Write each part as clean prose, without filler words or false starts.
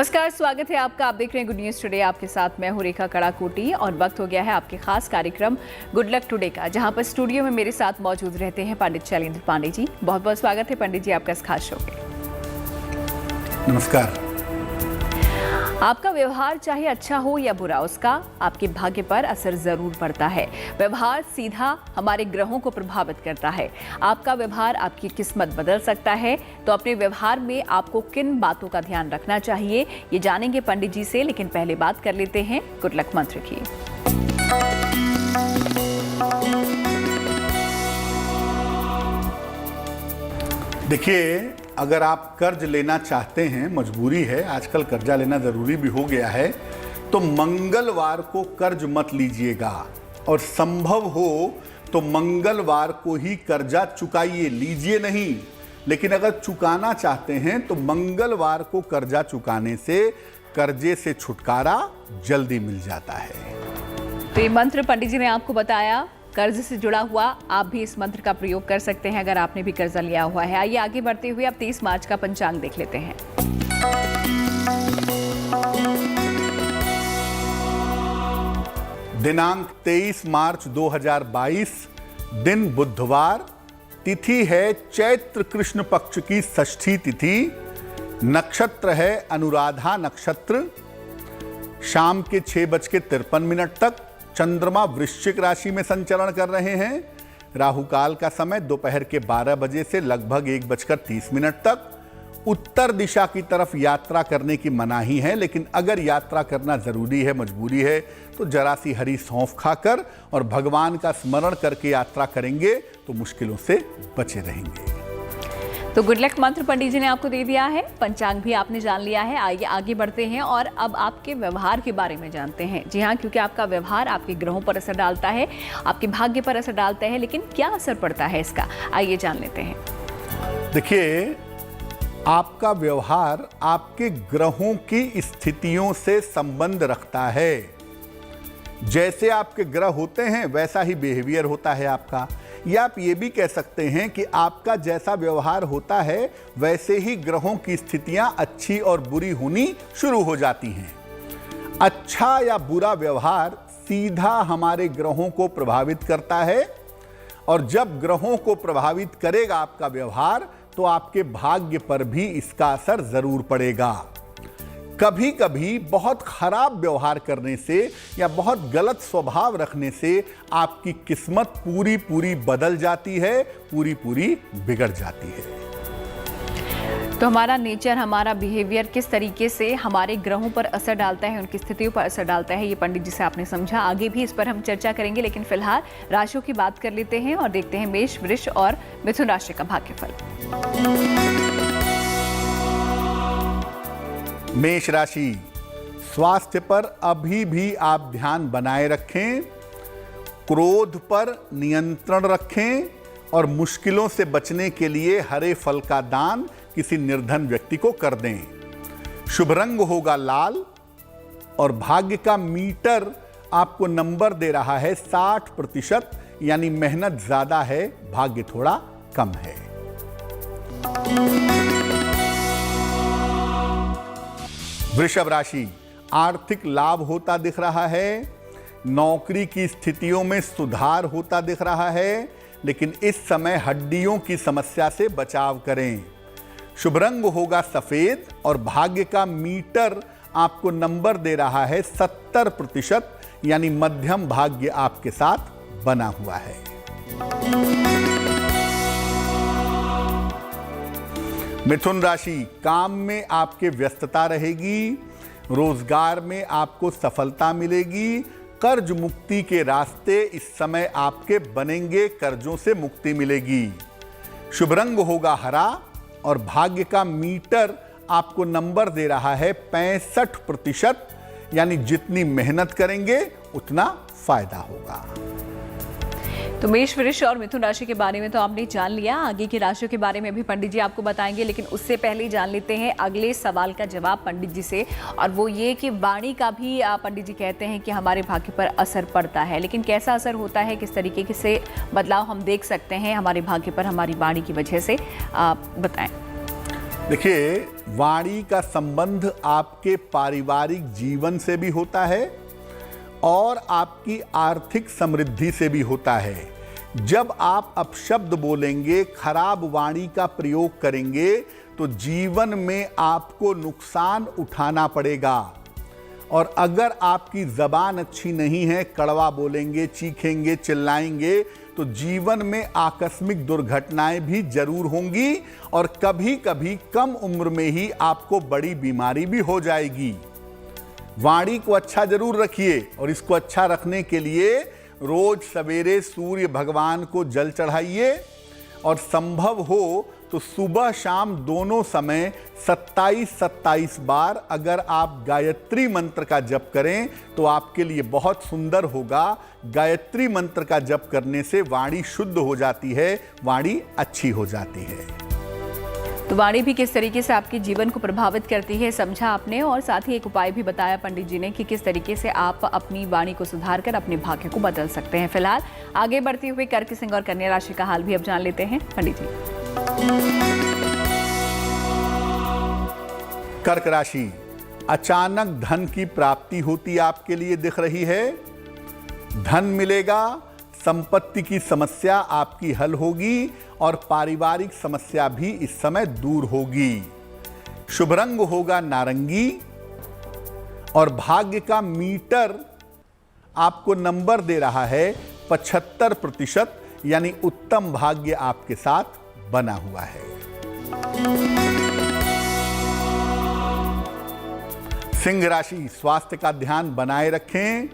नमस्कार, स्वागत है आपका। आप देख रहे हैं गुड न्यूज टुडे। आपके साथ मैं हूं रेखा कड़ाकोटी और वक्त हो गया है आपके खास कार्यक्रम गुड लक टुडे का, जहां पर स्टूडियो में मेरे साथ मौजूद रहते हैं पंडित शैलेंद्र पांडे जी। बहुत बहुत स्वागत है पंडित जी आपका इस खास शो पे। नमस्कार। आपका व्यवहार चाहे अच्छा हो या बुरा, उसका आपके भाग्य पर असर जरूर पड़ता है। व्यवहार सीधा हमारे ग्रहों को प्रभावित करता है। आपका व्यवहार आपकी किस्मत बदल सकता है, तो अपने व्यवहार में आपको किन बातों का ध्यान रखना चाहिए, ये जानेंगे पंडित जी से। लेकिन पहले बात कर लेते हैं गुड लक मंत्र की। देखिए, अगर आप कर्ज लेना चाहते हैं, मजबूरी है, आजकल कर्जा लेना जरूरी भी हो गया है, तो मंगलवार को कर्ज मत लीजिएगा और संभव हो तो मंगलवार को ही कर्जा चुकाइए। लीजिए नहीं, लेकिन अगर चुकाना चाहते हैं तो मंगलवार को कर्जा चुकाने से कर्जे से छुटकारा जल्दी मिल जाता है। तो ये मंत्र पंडित जी ने आपको बताया, कर्ज से जुड़ा हुआ। आप भी इस मंत्र का प्रयोग कर सकते हैं अगर आपने भी कर्जा लिया हुआ है। आइए आगे बढ़ते हुए अब 30 मार्च का पंचांग देख लेते हैं। दिनांक 23 मार्च 2022, दिन बुधवार, तिथि है चैत्र कृष्ण पक्ष की षष्ठी तिथि, नक्षत्र है अनुराधा नक्षत्र, शाम के 6:53 तक। चंद्रमा वृश्चिक राशि में संचरण कर रहे हैं। राहु काल का समय दोपहर के 12 बजे से लगभग 1:30 तक। उत्तर दिशा की तरफ यात्रा करने की मनाही है, लेकिन अगर यात्रा करना जरूरी है, मजबूरी है, तो जरा सी हरी सौंफ खाकर और भगवान का स्मरण करके यात्रा करेंगे तो मुश्किलों से बचे रहेंगे। तो गुड लक मंत्र पंडित जी ने आपको दे दिया है, पंचांग भी आपने जान लिया है। आइए आगे बढ़ते हैं और अब आपके व्यवहार के बारे में जानते हैं। जी हाँ, क्योंकि आपका व्यवहार आपके ग्रहों पर असर डालता है, आपके भाग्य पर असर डालता है, लेकिन क्या असर पड़ता है इसका, आइए जान लेते हैं। देखिए, आपका व्यवहार आपके ग्रहों की स्थितियों से संबंध रखता है। जैसे आपके ग्रह होते हैं वैसा ही बिहेवियर होता है आपका, या आप ये भी कह सकते हैं कि आपका जैसा व्यवहार होता है वैसे ही ग्रहों की स्थितियां अच्छी और बुरी होनी शुरू हो जाती हैं। अच्छा या बुरा व्यवहार सीधा हमारे ग्रहों को प्रभावित करता है, और जब ग्रहों को प्रभावित करेगा आपका व्यवहार, तो आपके भाग्य पर भी इसका असर जरूर पड़ेगा। कभी कभी बहुत खराब व्यवहार करने से या बहुत गलत स्वभाव रखने से आपकी किस्मत पूरी पूरी बदल जाती है, पूरी पूरी बिगड़ जाती है। तो हमारा नेचर, हमारा बिहेवियर किस तरीके से हमारे ग्रहों पर असर डालता है, उनकी स्थितियों पर असर डालता है, ये पंडित जी से आपने समझा। आगे भी इस पर हम चर्चा करेंगे, लेकिन फिलहाल राशियों की बात कर लेते हैं और देखते हैं मेष, वृष और मिथुन राशि का भाग्यफल। मेष राशि, स्वास्थ्य पर अभी भी आप ध्यान बनाए रखें, क्रोध पर नियंत्रण रखें और मुश्किलों से बचने के लिए हरे फल का दान किसी निर्धन व्यक्ति को कर दें। शुभ रंग होगा लाल और भाग्य का मीटर आपको नंबर दे रहा है 60%, यानी मेहनत ज्यादा है, भाग्य थोड़ा कम है। वृषभ राशि, आर्थिक लाभ होता दिख रहा है, नौकरी की स्थितियों में सुधार होता दिख रहा है, लेकिन इस समय हड्डियों की समस्या से बचाव करें। शुभ रंग होगा सफेद और भाग्य का मीटर आपको नंबर दे रहा है 70%, यानी मध्यम भाग्य आपके साथ बना हुआ है। मिथुन राशि, काम में आपके व्यस्तता रहेगी, रोजगार में आपको सफलता मिलेगी, कर्ज मुक्ति के रास्ते इस समय आपके बनेंगे, कर्जों से मुक्ति मिलेगी। शुभ रंग होगा हरा और भाग्य का मीटर आपको नंबर दे रहा है 65%, यानी जितनी मेहनत करेंगे उतना फायदा होगा। तो मेष, वृष और मिथुन राशि के बारे में तो आपने जान लिया। आगे की राशियों के बारे में भी पंडित जी आपको बताएंगे, लेकिन उससे पहले जान लेते हैं अगले सवाल का जवाब पंडित जी से, और वो ये कि वाणी का भी पंडित जी कहते हैं कि हमारे भाग्य पर असर पड़ता है, लेकिन कैसा असर होता है, किस तरीके से बदलाव हम देख सकते हैं हमारे भाग्य पर हमारी वाणी की वजह से, बताएं। देखिए, वाणी का संबंध आपके पारिवारिक जीवन से भी होता है और आपकी आर्थिक समृद्धि से भी होता है। जब आप अपशब्द बोलेंगे, खराब वाणी का प्रयोग करेंगे, तो जीवन में आपको नुकसान उठाना पड़ेगा। और अगर आपकी जबान अच्छी नहीं है, कड़वा बोलेंगे, चीखेंगे, चिल्लाएंगे, तो जीवन में आकस्मिक दुर्घटनाएं भी जरूर होंगी और कभी कभी कम उम्र में ही आपको बड़ी बीमारी भी हो जाएगी। वाणी को अच्छा जरूर रखिए और इसको अच्छा रखने के लिए रोज सवेरे सूर्य भगवान को जल चढ़ाइए और संभव हो तो सुबह शाम दोनों समय 27-27 बार अगर आप गायत्री मंत्र का जप करें तो आपके लिए बहुत सुंदर होगा। गायत्री मंत्र का जप करने से वाणी शुद्ध हो जाती है, वाणी अच्छी हो जाती है। तो वाणी भी किस तरीके से आपके जीवन को प्रभावित करती है समझा आपने, और साथ ही एक उपाय भी बताया पंडित जी ने कि किस तरीके से आप अपनी वाणी को सुधार कर अपने भाग्य को बदल सकते हैं। फिलहाल आगे बढ़ते हुए कर्क, सिंह और कन्या राशि का हाल भी अब जान लेते हैं पंडित जी। कर्क राशि, अचानक धन की प्राप्ति होती आपके लिए दिख रही है। धन मिलेगा, संपत्ति की समस्या आपकी हल होगी और पारिवारिक समस्या भी इस समय दूर होगी। शुभ रंग होगा नारंगी और भाग्य का मीटर आपको नंबर दे रहा है 75%, यानी उत्तम भाग्य आपके साथ बना हुआ है। सिंह राशि, स्वास्थ्य का ध्यान बनाए रखें।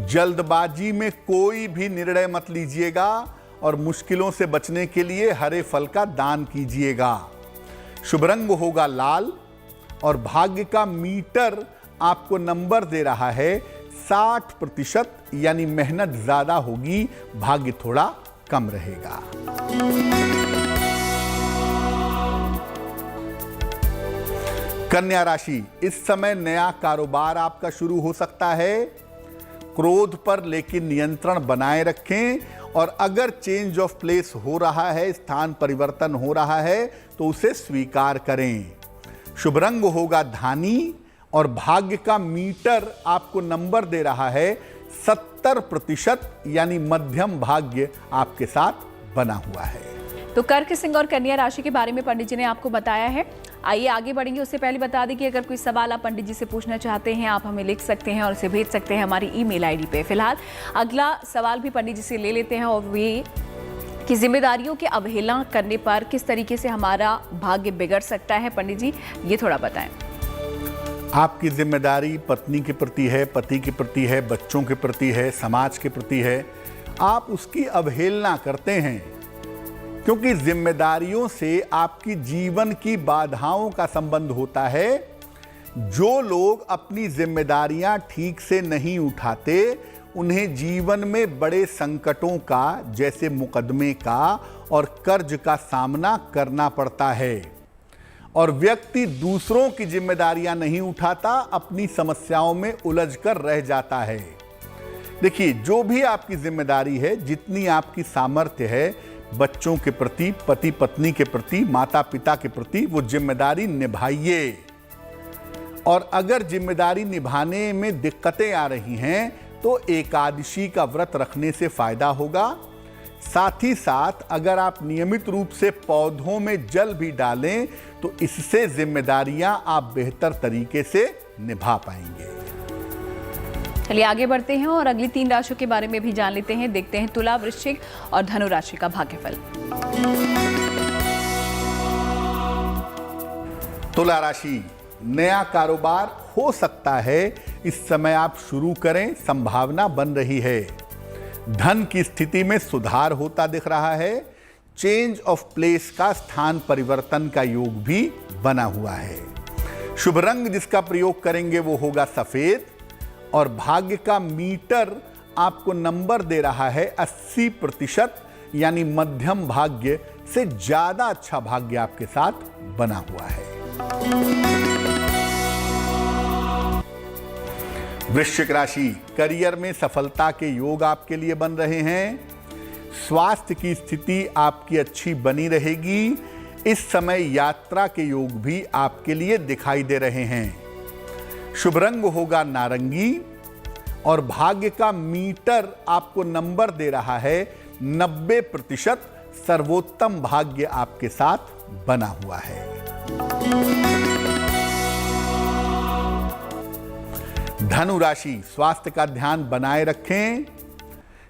जल्दबाजी में कोई भी निर्णय मत लीजिएगा और मुश्किलों से बचने के लिए हरे फल का दान कीजिएगा। शुभ रंग होगा लाल और भाग्य का मीटर आपको नंबर दे रहा है 60%, यानी मेहनत ज्यादा होगी, भाग्य थोड़ा कम रहेगा। कन्या राशि, इस समय नया कारोबार आपका शुरू हो सकता है। क्रोध पर लेकिन नियंत्रण बनाए रखें और अगर चेंज ऑफ प्लेस हो रहा है, स्थान परिवर्तन हो रहा है, तो उसे स्वीकार करें। शुभ रंग होगा धानी और भाग्य का मीटर आपको नंबर दे रहा है 70%, यानी मध्यम भाग्य आपके साथ बना हुआ है। तो कर्क, सिंह और कन्या राशि के बारे में पंडित जी ने आपको बताया है। आइए आगे बढ़ेंगे, उससे पहले बता दें कि अगर कोई सवाल आप पंडित जी से पूछना चाहते हैं, आप हमें लिख सकते हैं और उसे भेज सकते हैं हमारी ईमेल आईडी पे। फिलहाल अगला सवाल भी पंडित जी से ले लेते हैं और वे कि जिम्मेदारियों की अवहेलना करने पर किस तरीके से हमारा भाग्य बिगड़ सकता है। पंडित जी ये थोड़ा बताएं। आपकी जिम्मेदारी पत्नी के प्रति है, पति के प्रति है, बच्चों के प्रति है, समाज के प्रति है। आप उसकी अवहेलना करते हैं क्योंकि जिम्मेदारियों से आपकी जीवन की बाधाओं का संबंध होता है। जो लोग अपनी जिम्मेदारियां ठीक से नहीं उठाते, उन्हें जीवन में बड़े संकटों का, जैसे मुकदमे का और कर्ज का सामना करना पड़ता है। और व्यक्ति दूसरों की जिम्मेदारियां नहीं उठाता, अपनी समस्याओं में उलझकर रह जाता है। देखिए, जो भी आपकी जिम्मेदारी है, जितनी आपकी सामर्थ्य है, बच्चों के प्रति, पति पत्नी के प्रति, माता पिता के प्रति, वो जिम्मेदारी निभाइए। और अगर जिम्मेदारी निभाने में दिक्कतें आ रही हैं तो एकादशी का व्रत रखने से फायदा होगा। साथ ही साथ अगर आप नियमित रूप से पौधों में जल भी डालें तो इससे जिम्मेदारियां आप बेहतर तरीके से निभा पाएंगे। चलिए आगे बढ़ते हैं और अगली 3 राशियों के बारे में भी जान लेते हैं। देखते हैं तुला, वृश्चिक और धनु राशि का भाग्यफल। तुला राशि, नया कारोबार हो सकता है, इस समय आप शुरू करें, संभावना बन रही है। धन की स्थिति में सुधार होता दिख रहा है। चेंज ऑफ प्लेस का, स्थान परिवर्तन का योग भी बना हुआ है। शुभ रंग जिसका प्रयोग करेंगे वो होगा सफेद और भाग्य का मीटर आपको नंबर दे रहा है 80%, यानी मध्यम भाग्य से ज्यादा अच्छा भाग्य आपके साथ बना हुआ है। वृश्चिक राशि, करियर में सफलता के योग आपके लिए बन रहे हैं। स्वास्थ्य की स्थिति आपकी अच्छी बनी रहेगी। इस समय यात्रा के योग भी आपके लिए दिखाई दे रहे हैं। शुभ रंग होगा नारंगी और भाग्य का मीटर आपको नंबर दे रहा है 90%। सर्वोत्तम भाग्य आपके साथ बना हुआ है। धनु राशि, स्वास्थ्य का ध्यान बनाए रखें।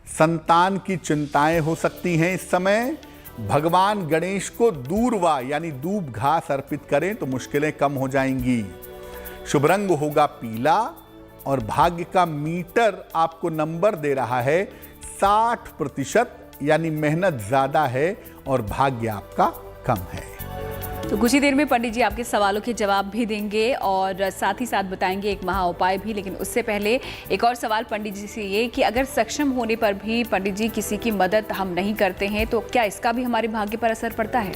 संतान की चिंताएं हो सकती हैं इस समय। भगवान गणेश को दूर्वा यानी दूब घास अर्पित करें तो मुश्किलें कम हो जाएंगी। शुभ रंग होगा पीला और भाग्य का मीटर आपको नंबर दे रहा है 60%, यानी मेहनत ज्यादा है और भाग्य आपका कम है। तो कुछ ही देर में पंडित जी आपके सवालों के जवाब भी देंगे और साथ ही साथ बताएंगे एक महा उपाय भी। लेकिन उससे पहले एक और सवाल पंडित जी से ये कि अगर सक्षम होने पर भी पंडित जी किसी की मदद हम नहीं करते हैं तो क्या इसका भी हमारे भाग्य पर असर पड़ता है?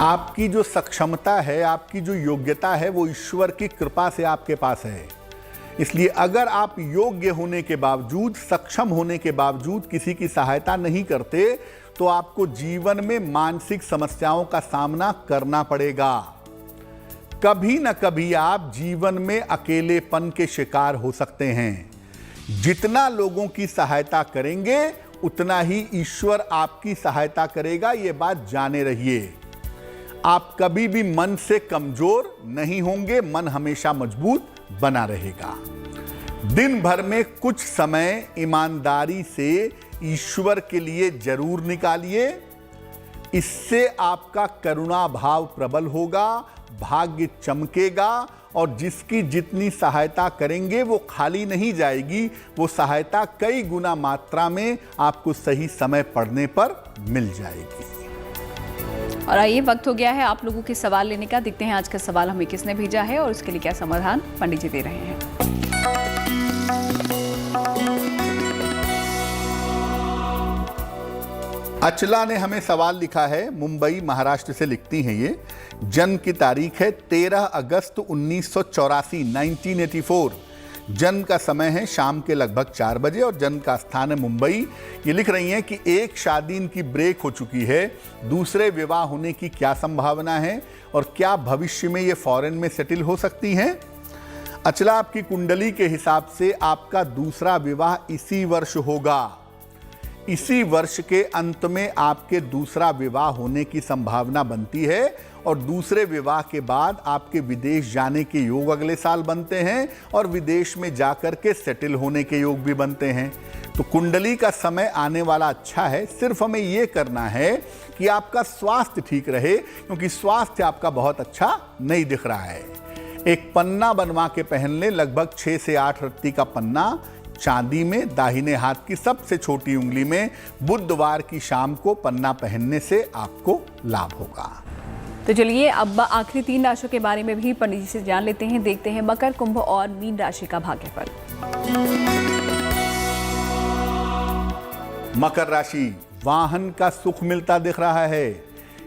आपकी जो सक्षमता है, आपकी जो योग्यता है, वो ईश्वर की कृपा से आपके पास है। इसलिए अगर आप योग्य होने के बावजूद, सक्षम होने के बावजूद किसी की सहायता नहीं करते तो आपको जीवन में मानसिक समस्याओं का सामना करना पड़ेगा। कभी न कभी आप जीवन में अकेलेपन के शिकार हो सकते हैं। जितना लोगों की सहायता करेंगे उतना ही ईश्वर आपकी सहायता करेगा, ये बात जाने रहिए। आप कभी भी मन से कमजोर नहीं होंगे, मन हमेशा मजबूत बना रहेगा। दिन भर में कुछ समय ईमानदारी से ईश्वर के लिए जरूर निकालिए। इससे आपका करुणा भाव प्रबल होगा, भाग्य चमकेगा और जिसकी जितनी सहायता करेंगे वो खाली नहीं जाएगी। वो सहायता कई गुना मात्रा में आपको सही समय पड़ने पर मिल जाएगी। और आइए, वक्त हो गया है आप लोगों के सवाल लेने का। देखते हैं आज का सवाल हमें किसने भेजा है और उसके लिए क्या समाधान पंडित जी दे रहे हैं। अचला ने हमें सवाल लिखा है, मुंबई महाराष्ट्र से लिखती हैं ये। जन्म की तारीख है 13 अगस्त 1984, 1984। जन्म का समय है शाम के लगभग 4 बजे और जन्म का स्थान है मुंबई। ये लिख रही हैं कि एक शादी इनकी ब्रेक हो चुकी है, दूसरे विवाह होने की क्या संभावना है और क्या भविष्य में ये फॉरेन में सेटल हो सकती हैं। अचला, आपकी कुंडली के हिसाब से आपका दूसरा विवाह इसी वर्ष होगा। इसी वर्ष के अंत में आपके दूसरा विवाह होने की संभावना बनती है और दूसरे विवाह के बाद आपके विदेश जाने के योग अगले साल बनते हैं और विदेश में जाकर के सेटल होने के योग भी बनते हैं। तो कुंडली का समय आने वाला अच्छा है। सिर्फ हमें यह करना है कि आपका स्वास्थ्य ठीक रहे, क्योंकि स्वास्थ्य आपका बहुत अच्छा नहीं दिख रहा है। एक पन्ना बनवा के पहन ले, लगभग 6 से 8 रत्ती का पन्ना, चांदी में, दाहिने हाथ की सबसे छोटी उंगली में। बुधवार की शाम को पन्ना पहनने से आपको लाभ होगा। तो चलिए अब आखिरी 3 राशियों के बारे में भी पंडित जी से जान लेते हैं। देखते हैं मकर, कुंभ और मीन राशि का भाग्यफल। मकर राशि, वाहन का सुख मिलता दिख रहा है।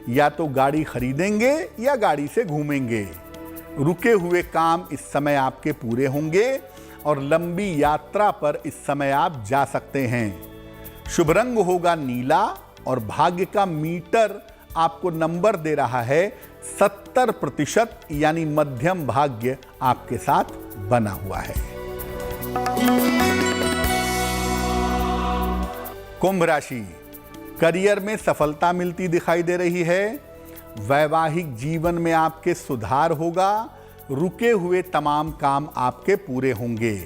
या तो गाड़ी खरीदेंगे या गाड़ी से घूमेंगे। रुके हुए काम इस समय आपके पूरे होंगे और लंबी यात्रा पर इस समय आप जा सकते हैं। शुभ रंग होगा नीला और भाग्य का मीटर आपको नंबर दे रहा है 70%, यानी मध्यम भाग्य आपके साथ बना हुआ है। कुंभ राशि, करियर में सफलता मिलती दिखाई दे रही है। वैवाहिक जीवन में आपके सुधार होगा। रुके हुए तमाम काम आपके पूरे होंगे।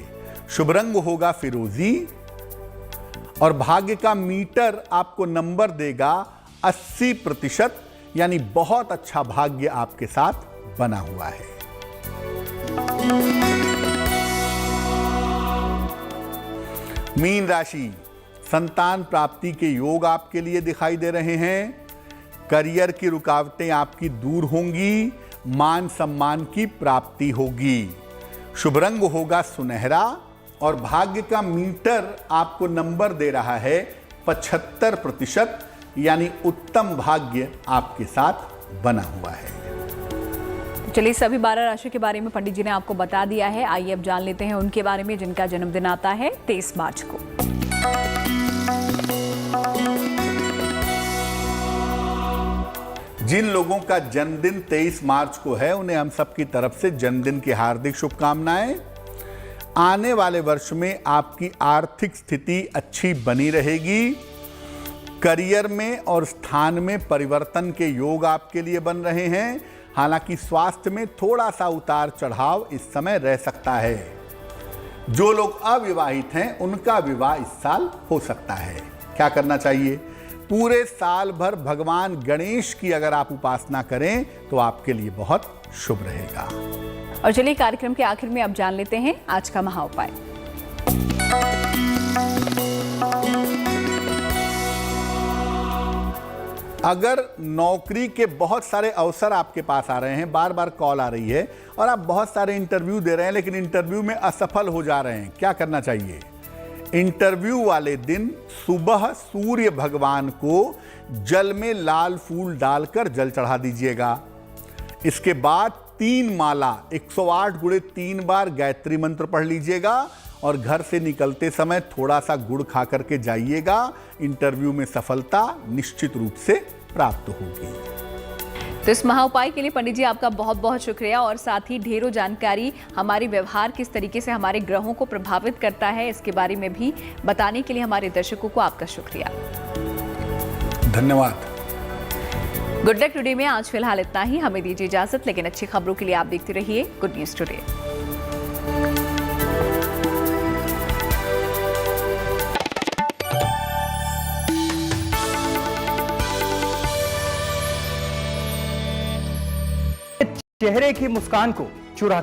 शुभ रंग होगा फिरोजी और भाग्य का मीटर आपको नंबर देगा 80%, यानी बहुत अच्छा भाग्य आपके साथ बना हुआ है। मीन राशि, संतान प्राप्ति के योग आपके लिए दिखाई दे रहे हैं। करियर की रुकावटें आपकी दूर होंगी। मान सम्मान की प्राप्ति होगी। शुभ रंग होगा सुनहरा और भाग्य का मीटर आपको नंबर दे रहा है 75%, यानी उत्तम भाग्य आपके साथ बना हुआ है। चलिए, सभी 12 राशियों के बारे में पंडित जी ने आपको बता दिया है। आइए अब जान लेते हैं उनके बारे में जिनका जन्मदिन आता है 23 मार्च को। जिन लोगों का जन्मदिन 23 मार्च को है उन्हें हम सबकी तरफ से जन्मदिन की हार्दिक शुभकामनाएं। आने वाले वर्ष में आपकी आर्थिक स्थिति अच्छी बनी रहेगी। करियर में और स्थान में परिवर्तन के योग आपके लिए बन रहे हैं। हालांकि स्वास्थ्य में थोड़ा सा उतार चढ़ाव इस समय रह सकता है। जो लोग अविवाहित हैं उनका विवाह इस साल हो सकता है। क्या करना चाहिए? पूरे साल भर भगवान गणेश की अगर आप उपासना करें तो आपके लिए बहुत शुभ रहेगा। और चलिए कार्यक्रम के आखिर में अब जान लेते हैं आज का महा उपाय। अगर नौकरी के बहुत सारे अवसर आपके पास आ रहे हैं, बार बार कॉल आ रही है और आप बहुत सारे इंटरव्यू दे रहे हैं लेकिन इंटरव्यू में असफल हो जा रहे हैं, क्या करना चाहिए? इंटरव्यू वाले दिन सुबह सूर्य भगवान को जल में लाल फूल डालकर जल चढ़ा दीजिएगा। इसके बाद 3 माला 108 गुणे 3 बार गायत्री मंत्र पढ़ लीजिएगा और घर से निकलते समय थोड़ा सा गुड़ खा करके जाइएगा। इंटरव्यू में सफलता निश्चित रूप से प्राप्त होगी। तो इस महा उपाय के लिए पंडित जी आपका बहुत बहुत शुक्रिया और साथ ही ढेरों जानकारी हमारे व्यवहार किस तरीके से हमारे ग्रहों को प्रभावित करता है इसके बारे में भी बताने के लिए हमारे दर्शकों को आपका शुक्रिया। धन्यवाद। गुड लक टुडे में आज फिलहाल इतना ही। हमें दीजिए इजाजत, लेकिन अच्छी खबरों के लिए आप देखते रहिए गुड न्यूज टुडे। चेहरे की मुस्कान को चुराते